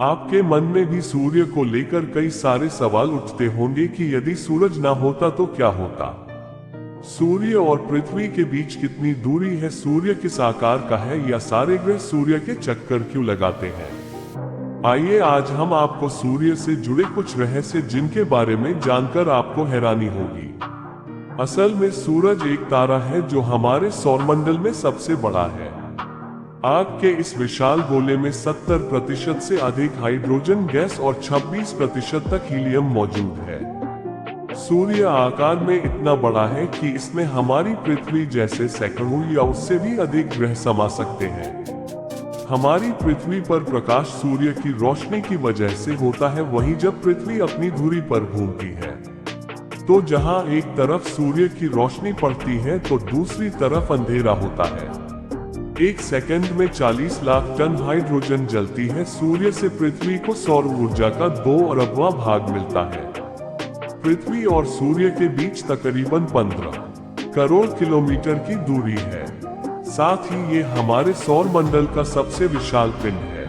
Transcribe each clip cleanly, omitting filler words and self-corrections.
आपके मन में भी सूर्य को लेकर कई सारे सवाल उठते होंगे कि यदि सूरज ना होता तो क्या होता। सूर्य और पृथ्वी के बीच कितनी दूरी है, सूर्य किस आकार का है, या सारे ग्रह सूर्य के चक्कर क्यों लगाते हैं। आइए आज हम आपको सूर्य से जुड़े कुछ रहस्य जिनके बारे में जानकर आपको हैरानी होगी। असल में सूरज एक तारा है जो हमारे सौरमंडल में सबसे बड़ा है। आग के इस विशाल गोले में 70% से अधिक हाइड्रोजन गैस और 26% तक हीलियम मौजूद है। सूर्य आकार में इतना बड़ा है कि इसमें हमारी पृथ्वी जैसे सैकड़ों या उससे भी अधिक ग्रह समा सकते हैं। हमारी पृथ्वी पर प्रकाश सूर्य की रोशनी की वजह से होता है, वहीं जब पृथ्वी अपनी धुरी पर घूमती है तो जहां एक तरफ सूर्य की रोशनी पड़ती है तो दूसरी तरफ अंधेरा होता है। एक सेकंड में 40 लाख टन हाइड्रोजन जलती है। सूर्य से पृथ्वी को सौर ऊर्जा का 2 अरबवां भाग मिलता है। पृथ्वी और सूर्य के बीच तकरीबन 15 करोड़ किलोमीटर की दूरी है। साथ ही ये हमारे सौर मंडल का सबसे विशाल पिंड है।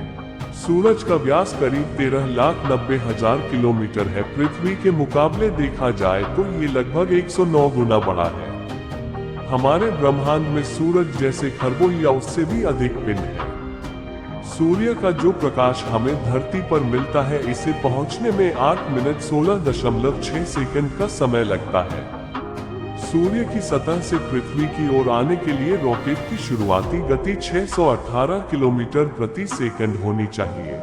सूरज का व्यास करीब 13,90,000 किलोमीटर है। पृथ्वी के मुकाबले देखा जाए तो ये लगभग 109 गुना बड़ा है। हमारे ब्रह्मांड में सूरज जैसे खरबों या उससे भी अधिक पिंड है। सूर्य का जो प्रकाश हमें धरती पर मिलता है, इसे पहुंचने में 8 मिनट 16.6 सेकंड का समय लगता है। सूर्य की सतह से पृथ्वी की ओर आने के लिए रॉकेट की शुरुआती गति 618 किलोमीटर प्रति सेकंड होनी चाहिए।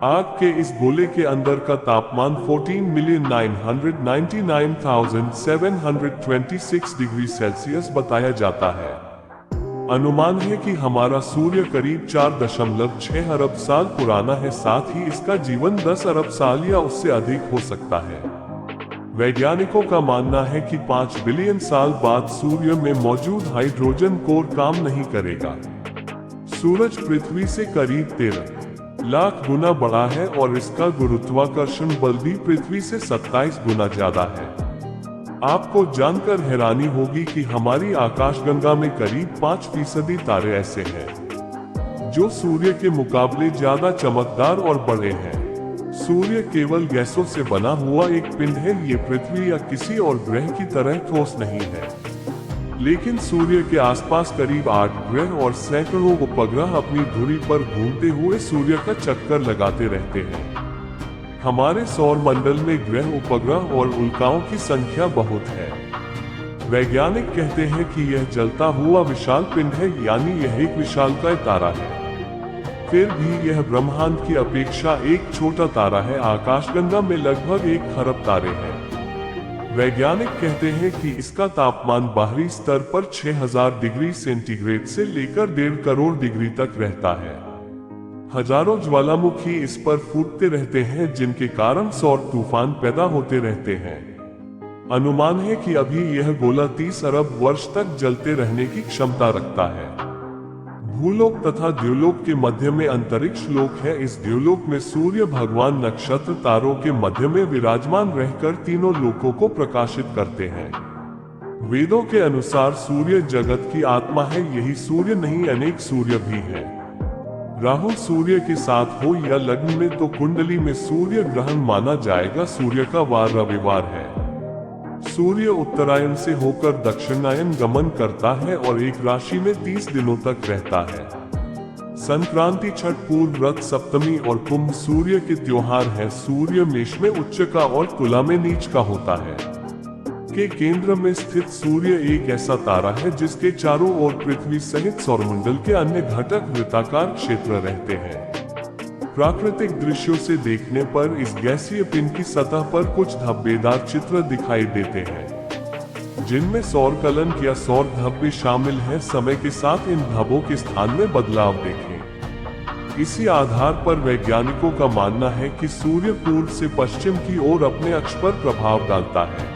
आग के इस गोले के अंदर का तापमान 14,999,726 डिग्री सेल्सियस बताया जाता है। अनुमान है कि हमारा सूर्य करीब 4.6 अरब साल पुराना है। साथ ही इसका जीवन 10 अरब साल या उससे अधिक हो सकता है। वैज्ञानिकों का मानना है कि 5 बिलियन साल बाद सूर्य में मौजूद हाइड्रोजन कोर काम नहीं करेगा। सूरज पृथ्वी से करीब 13 लाख गुना बड़ा है और इसका गुरुत्वाकर्षण बल भी पृथ्वी से 27 गुना ज्यादा है। आपको जानकर हैरानी होगी कि हमारी आकाशगंगा में करीब 5% तारे ऐसे हैं जो सूर्य के मुकाबले ज्यादा चमकदार और बड़े हैं। सूर्य केवल गैसों से बना हुआ एक पिंड है। ये पृथ्वी या किसी और ग्रह की तरह ठोस नहीं है, लेकिन सूर्य के आसपास करीब 8 ग्रह और सैकड़ों उपग्रह अपनी धुरी पर घूमते हुए सूर्य का चक्कर लगाते रहते हैं। हमारे सौर मंडल में ग्रह, उपग्रह और उल्काओं की संख्या बहुत है। वैज्ञानिक कहते हैं कि यह जलता हुआ विशाल पिंड है, यानी यह एक विशालकाय तारा है। फिर भी यह ब्रह्मांड की अपेक्षा एक छोटा तारा है। आकाशगंगा में लगभग 1 खरब तारे हैं। वैज्ञानिक कहते हैं कि इसका तापमान बाहरी स्तर पर 6000 डिग्री सेंटीग्रेड से लेकर 1.5 करोड़ डिग्री तक रहता है। हजारों ज्वालामुखी इस पर फूटते रहते हैं, जिनके कारण सौर तूफान पैदा होते रहते हैं। अनुमान है कि अभी यह गोला 30 अरब वर्ष तक जलते रहने की क्षमता रखता है। भूलोक तथा द्युलोक के मध्य में अंतरिक्ष लोक है। इस द्युलोक में सूर्य भगवान नक्षत्र तारों के मध्य में विराजमान रहकर तीनों लोकों को प्रकाशित करते हैं। वेदों के अनुसार सूर्य जगत की आत्मा है। यही सूर्य नहीं, अनेक सूर्य भी हैं। राहु सूर्य के साथ हो या लग्न में तो कुंडली में सूर्य ग्रहण माना जाएगा। सूर्य का वार रविवार है। सूर्य उत्तरायण से होकर दक्षिणायन गमन करता है और एक राशि में 30 दिनों तक रहता है। संक्रांति, छठ पूर्व, रथ सप्तमी और कुंभ सूर्य के त्योहार हैं। सूर्य मेष में उच्च का और तुला में नीच का होता है। के केंद्र में स्थित सूर्य एक ऐसा तारा है जिसके चारों ओर पृथ्वी सहित सौरमंडल के अन्य घटक वृत्ताकार क्षेत्र रहते हैं। प्राकृतिक दृश्यों से देखने पर इस गैसीय पिंड की सतह पर कुछ धब्बेदार चित्र दिखाई देते हैं, जिनमें सौर कलन या सौर धब्बे शामिल हैं। समय के साथ इन धब्बों के स्थान में बदलाव देखें। इसी आधार पर वैज्ञानिकों का मानना है कि सूर्य पूर्व से पश्चिम की ओर अपने अक्ष पर प्रभाव डालता है।